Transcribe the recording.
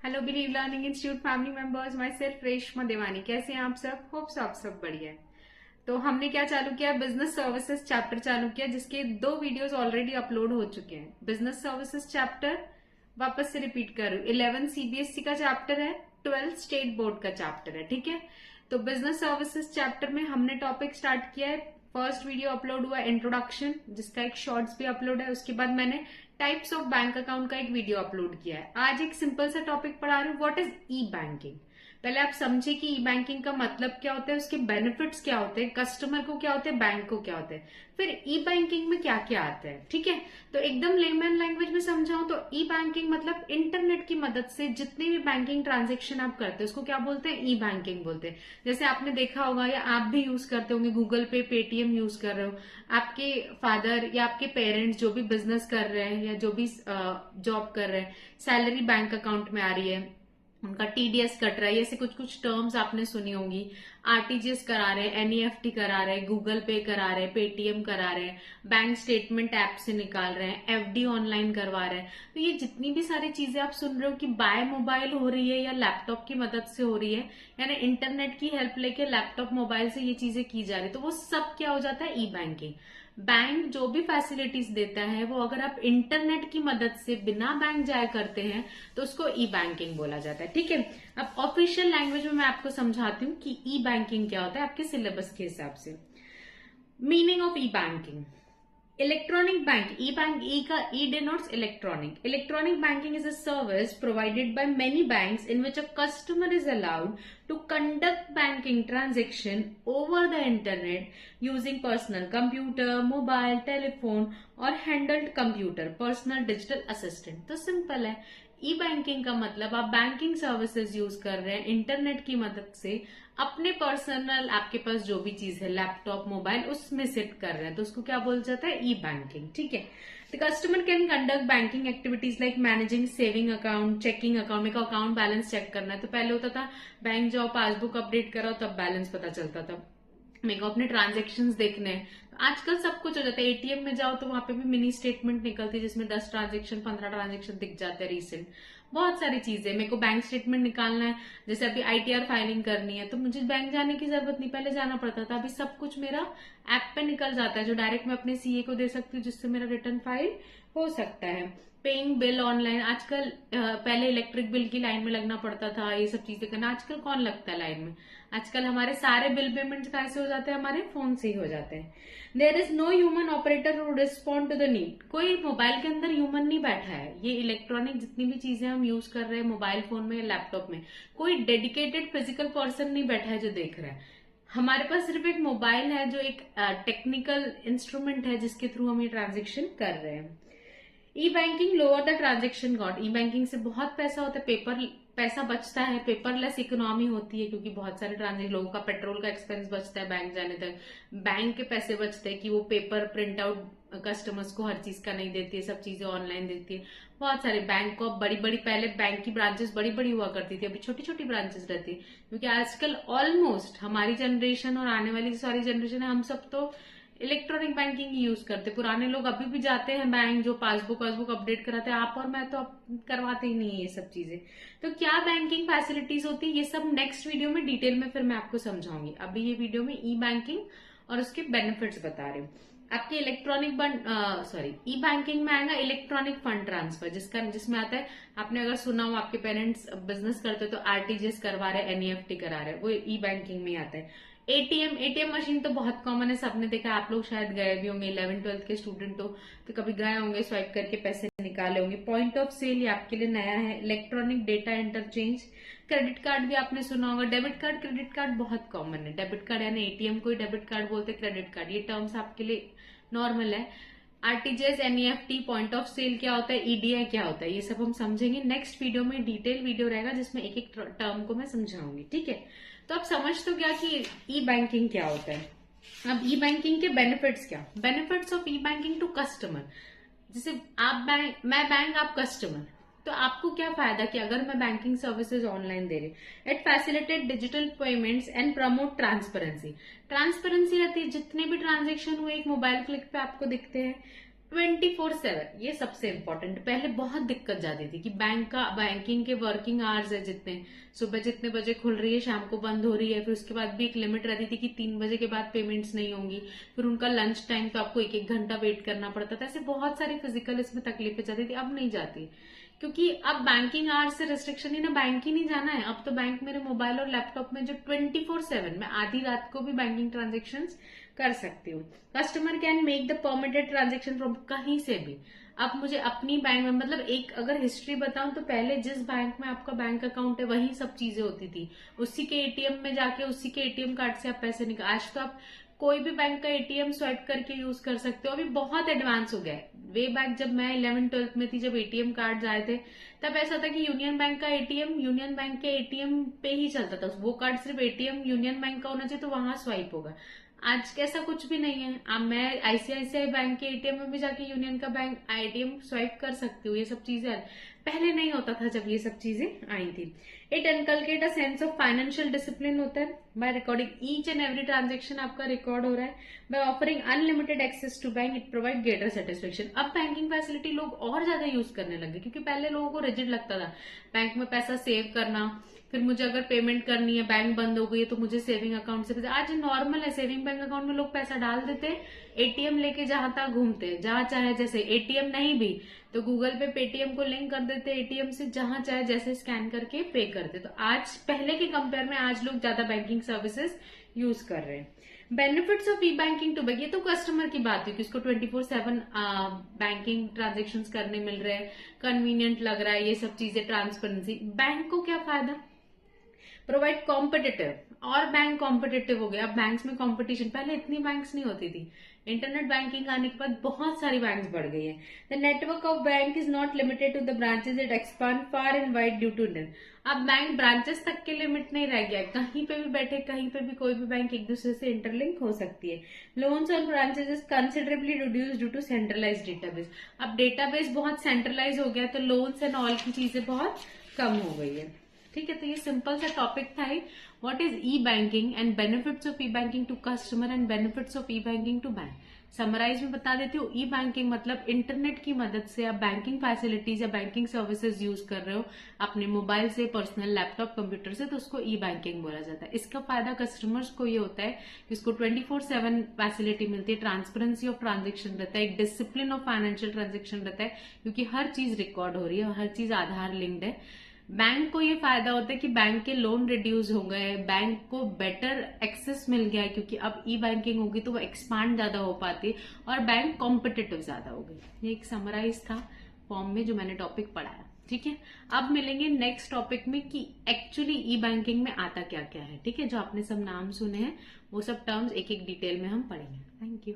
Hello believe learning institute family members, my self Reshma देवानी। कैसे हैं आप सब? होप्स आप सब बढ़िया है। तो हमने क्या चालू किया? बिजनेस सर्विसेज चैप्टर चालू किया, जिसके 2 वीडियोस ऑलरेडी अपलोड हो चुके हैं। बिजनेस सर्विसेज चैप्टर वापस से रिपीट कर रही हूँ। 11 सीबीएसई का चैप्टर है, 12 स्टेट बोर्ड का चैप्टर है। ठीक है, तो बिजनेस सर्विसेज चैप्टर में हमने टॉपिक स्टार्ट किया है। फर्स्ट वीडियो अपलोड हुआ इंट्रोडक्शन, जिसका एक शॉर्ट्स भी अपलोड है। उसके बाद मैंने टाइप्स ऑफ बैंक अकाउंट का एक वीडियो अपलोड किया है। आज एक सिंपल सा टॉपिक पढ़ा रही हूँ, व्हाट इज ई बैंकिंग। पहले आप समझे कि ई बैंकिंग का मतलब क्या होता है, उसके बेनिफिट्स क्या होते हैं, कस्टमर को क्या होते हैं, बैंक को क्या होते हैं, फिर ई बैंकिंग में क्या क्या आता है। ठीक है, तो एकदम लेमन लैंग्वेज में समझाऊं तो ई बैंकिंग मतलब इंटरनेट की मदद से जितने भी बैंकिंग ट्रांजेक्शन आप करते हैं उसको क्या बोलते हैं? ई बैंकिंग बोलते हैं। जैसे आपने देखा होगा या आप भी यूज करते होंगे, गूगल पे, पेटीएम यूज कर रहे हो, आपके फादर या आपके पेरेंट्स जो भी बिजनेस कर रहे हैं या जो भी जॉब कर रहे हैं, सैलरी बैंक अकाउंट में आ रही है, उनका टीडीएस कट रहा है, ऐसे कुछ कुछ टर्म्स आपने सुनी होंगी। आरटीजीएस करा रहे हैं, एनईएफटी करा रहे हैं, गूगल पे करा रहे हैं, पेटीएम करा रहे हैं, बैंक स्टेटमेंट ऐप से निकाल रहे हैं, एफडी ऑनलाइन करवा रहे हैं। तो ये जितनी भी सारी चीजें आप सुन रहे हो कि बाय मोबाइल हो रही है या लैपटॉप की मदद से हो रही है, यानी इंटरनेट की हेल्प लेके लैपटॉप मोबाइल से ये चीजें की जा रही है, तो वो सब क्या हो जाता है? ई बैंकिंग। बैंक जो भी फैसिलिटीज देता है वो अगर आप इंटरनेट की मदद से बिना बैंक जाए करते हैं तो उसको ई बैंकिंग बोला जाता है। ठीक है, अब ऑफिशियल लैंग्वेज में मैं आपको समझाती हूँ कि ई बैंकिंग क्या होता है आपके सिलेबस के हिसाब से। Meaning of e banking, electronic bank, e bank, e का E denotes electronic. Electronic banking is a service provided by many banks in which a customer is allowed to conduct banking transaction over the internet using personal computer, mobile, telephone और handled computer, personal digital assistant. तो simple है, ई banking का मतलब आप banking services use कर रहे हैं internet की मदद से, अपने पर्सनल, आपके पास जो भी चीज है, लैपटॉप, मोबाइल, उसमें सेट कर रहे हैं, तो उसको क्या बोल जाता है? ई बैंकिंग। ठीक है, the customer can conduct banking activities like managing saving account, checking account. मेरे को अकाउंट बैलेंस चेक करना है तो पहले होता था बैंक जाओ, पासबुक अपडेट कराओ, तब बैलेंस पता चलता था। मेरे को अपने ट्रांजेक्शन्स देखने हैं, आजकल सब कुछ हो जाता है। एटीएम में जाओ तो वहां पे भी मिनी स्टेटमेंट निकलती है जिसमें 10 ट्रांजेक्शन, 15 ट्रांजेक्शन दिख जाते हैं रिसेंट। बहुत सारी चीजें, मेरे को बैंक स्टेटमेंट निकालना है, जैसे अभी आईटीआर फाइलिंग करनी है तो मुझे बैंक जाने की जरूरत नहीं, पहले जाना पड़ता था। अभी सब कुछ मेरा ऐप पे निकल जाता है, जो डायरेक्ट मैं अपने सीए को दे सकती हूँ, जिससे मेरा रिटर्न फाइल हो सकता है। पेइंग बिल ऑनलाइन, आजकल पहले इलेक्ट्रिक बिल की लाइन में लगना पड़ता था, ये सब चीजें करना, आजकल कौन लगता है लाइन में? आजकल हमारे सारे बिल पेमेंट कैसे हो जाते हैं? हमारे फोन से ही हो जाते हैं। There is no human operator to respond to the need. कोई मोबाइल के अंदर ह्यूमन नहीं बैठा है। ये इलेक्ट्रॉनिक जितनी भी चीजें हम यूज कर रहे हैं मोबाइल फोन में, लैपटॉप में, कोई डेडिकेटेड फिजिकल पर्सन नहीं बैठा है जो देख रहा है। हमारे पास सिर्फ एक मोबाइल है जो एक टेक्निकल इंस्ट्रूमेंट है जिसके थ्रू हम ये ट्रांजेक्शन कर रहे हैं। E banking lower the transaction cost. E banking से बहुत पैसा होता है, पेपर पैसा बचता है, पेपरलेस इकोनॉमी होती है, क्योंकि बहुत सारे ट्रांजेक्शन, लोगों का पेट्रोल का एक्सपेंस बचता है बैंक जाने तक, बैंक के पैसे बचते हैं कि वो पेपर प्रिंट आउट कस्टमर्स को हर चीज का नहीं देती है, सब चीजें ऑनलाइन देती है। बहुत सारे बैंक को बड़ी बड़ी, पहले बैंक की ब्रांचेस बड़ी बड़ी हुआ करती थी, अभी छोटी छोटी ब्रांचेस रहती है, क्योंकि आजकल ऑलमोस्ट हमारी जनरेशन और आने वाली सारी जनरेशन है, हम सब तो इलेक्ट्रॉनिक बैंकिंग ही यूज करते। पुराने लोग अभी भी जाते हैं बैंक, जो पासबुक वासबुक अपडेट कराते हैं, आप और मैं तो करवाते ही नहीं है ये सब चीजें। तो क्या बैंकिंग फैसिलिटीज होती है, ये सब नेक्स्ट वीडियो में डिटेल में फिर मैं आपको समझाऊंगी। अभी ये वीडियो में ई बैंकिंग और उसके बेनिफिट्स बता रही हूँ। आपके इलेक्ट्रॉनिक ई बैंकिंग में आएगा इलेक्ट्रॉनिक फंड ट्रांसफर, जिसमें आता है, आपने अगर सुना हो आपके पेरेंट्स बिजनेस करते हो तो आरटीजीएस करवा रहे हैं, एनईएफटी करा रहे हैं, वो ई बैंकिंग में आता है। एटीएम मशीन तो बहुत कॉमन है, सबने देखा, आप लोग शायद गए भी होंगे, 11th-12th के स्टूडेंट हो तो कभी गए होंगे, स्वाइप करके पैसे निकाले होंगे। पॉइंट ऑफ सेल ये आपके लिए नया है। Electronic data interchange, credit card भी आपने सुना होगा। डेबिट कार्ड, क्रेडिट कार्ड बहुत कॉमन है। डेबिट कार्ड यानी एटीएम को ही डेबिट कार्ड बोलते, क्रेडिट कार्ड, ये टर्म्स आपके लिए नॉर्मल है। RTGS, NEFT, point of sale क्या होता है, ईडीआई क्या होता है, ये सब हम समझेंगे नेक्स्ट वीडियो में। डिटेल वीडियो रहेगा जिसमें एक एक टर्म को मैं समझाऊंगी। ठीक है, तो आप समझ तो गया कि ई बैंकिंग क्या होता है। अब ई बैंकिंग के बेनिफिट्स क्या? Benefits of e banking to customer, जैसे आप बैंक, मैं बैंक, आप कस्टमर, तो आपको क्या फायदा कि अगर मैं बैंकिंग सर्विसेज ऑनलाइन दे रही, it facilitate digital payments and promote transparency. Transparency रहती है, जितने भी ट्रांजेक्शन हुए एक मोबाइल क्लिक पे आपको दिखते हैं, 24/7, ये सबसे इम्पोर्टेंट। पहले बहुत दिक्कत जाती थी कि बैंकिंग के वर्किंग आवर्स है जितने, सुबह जितने बजे खुल रही है शाम को बंद हो रही है, फिर उसके बाद भी एक लिमिट रहती थी कि 3 बजे के बाद पेमेंट्स नहीं होंगी, फिर उनका लंच टाइम तो आपको 1-1 घंटा वेट करना पड़ता था। ऐसे बहुत सारी फिजिकल इसमें तकलीफें जाती थी, अब नहीं जाती, क्योंकि अब बैंकिंग आवर्स से रिस्ट्रिक्शन ही ना, बैंक ही नहीं जाना है। अब तो बैंक मेरे मोबाइल और लैपटॉप में जो 24/7, मैं आधी रात को भी बैंकिंग ट्रांजेक्शन कर सकती हूँ। Customer can make the permitted transaction from कहीं से भी। अब मुझे अपनी बैंक में, मतलब एक अगर हिस्ट्री बताऊं तो पहले जिस बैंक में आपका बैंक अकाउंट है वही सब चीजें होती थी, उसी के एटीएम में जाके उसी के एटीएम कार्ड से आप पैसे निकाल। आज तो आप कोई भी बैंक का एटीएम स्वाइप करके यूज कर सकते हो। अभी बहुत एडवांस हो गया है। वे बैक जब मैं 11th-12th में थी, जब एटीएम कार्ड आए थे, तब ऐसा था कि यूनियन बैंक का एटीएम यूनियन बैंक के एटीएम पे ही चलता था। वो कार्ड सिर्फ एटीएम यूनियन बैंक का होना चाहिए तो वहां स्वाइप होगा। आज कैसा कुछ भी नहीं है। अब मैं आईसीआईसीआई बैंक के एटीएम में भी जाके यूनियन का बैंक एटीएम स्वाइप कर सकती हूँ। ये सब चीजें पहले नहीं होता था जब ये सब चीजें आई थी। It inculcate a sense of financial discipline होता है by recording each and every transaction आपका रिकॉर्ड हो रहा है। By offering unlimited access to bank it provide greater satisfaction. अब बैंकिंग फैसिलिटी लोग और ज्यादा यूज करने लगे, क्योंकि पहले लोगों को रिजिड लगता था बैंक में पैसा सेव करना, फिर मुझे अगर पेमेंट करनी है, बैंक बंद हो गई है तो मुझे सेविंग अकाउंट से पैसा। आज नॉर्मल है, सेविंग बैंक अकाउंट में लोग पैसा डाल देते, एटीएम लेके जहां तक घूमते, जहां चाहे जैसे। एटीएम नहीं भी तो गूगल पे पेटीएम को लिंक कर देते, एटीएम से जहां चाहे जैसे स्कैन करके पे करते। तो आज पहले के कंपेयर में आज लोग ज्यादा बैंकिंग सर्विसेज यूज कर रहे हैं। Benefits of e banking to bank, ये तो कस्टमर की बात है कि उसको 24/7 बैंकिंग ट्रांजेक्शन करने मिल रहे हैं, कन्वीनियंट लग रहा है, ये सब चीजें, ट्रांसपेरेंसी। बैंक को क्या फायदा, प्रोवाइड कॉम्पिटिटिव, और बैंक कॉम्पिटिटिव हो गया। अब बैंक्स में कंपटीशन, पहले इतनी बैंक्स नहीं होती थी। इंटरनेट बैंकिंग आने के बाद बहुत सारी बैंक्स बढ़ गई है। The network of bank is not limited to the branches, it expand far and wide due to internet. अब बैंक ब्रांचेस तक के लिमिट नहीं रह गया, कहीं पे भी बैठे, कहीं पे भी कोई भी बैंक एक दूसरे से इंटरलिंक हो सकती है। Loans on branches is considerably reduce due to centralize database. अब डेटाबेस बहुत सेंट्रलाइज हो गया तो लोन्स एंड ऑल की चीजें बहुत कम हो गई है। ठीक है, तो ये सिंपल सा टॉपिक था। What is e banking and benefits of e banking to customer and benefits of e banking to bank. Summarise में बता देती हूँ, ई बैंकिंग मतलब इंटरनेट की मदद से आप बैंकिंग फैसिलिटीज या बैंकिंग सर्विसेज यूज कर रहे हो अपने मोबाइल से, पर्सनल लैपटॉप, कंप्यूटर से, तो उसको ई बैंकिंग बोला जाता है। इसका फायदा कस्टमर्स को ये होता है कि उसको 24/7 फैसिलिटी मिलती है, ट्रांसपेरेंसी ऑफ ट्रांजेक्शन रहता है, एक डिसिप्लिन ऑफ फाइनेंशियल ट्रांजेक्शन रहता है, क्योंकि हर चीज रिकॉर्ड हो रही है और हर चीज आधार लिंक्ड है। बैंक को ये फायदा होता है कि बैंक के लोन रिड्यूस हो गए, बैंक को बेटर एक्सेस मिल गया है, क्योंकि अब ई बैंकिंग होगी तो वो एक्सपांड ज्यादा हो पाती है और बैंक कॉम्पिटिटिव ज्यादा हो गई। ये एक समराइज था फॉर्म में जो मैंने टॉपिक पढ़ाया। ठीक है, अब मिलेंगे नेक्स्ट टॉपिक में कि एक्चुअली ई बैंकिंग में आता क्या क्या है। ठीक है, जो आपने सब नाम सुने हैं वो सब टर्म्स एक एक डिटेल में हम पढ़ेंगे। Thank you.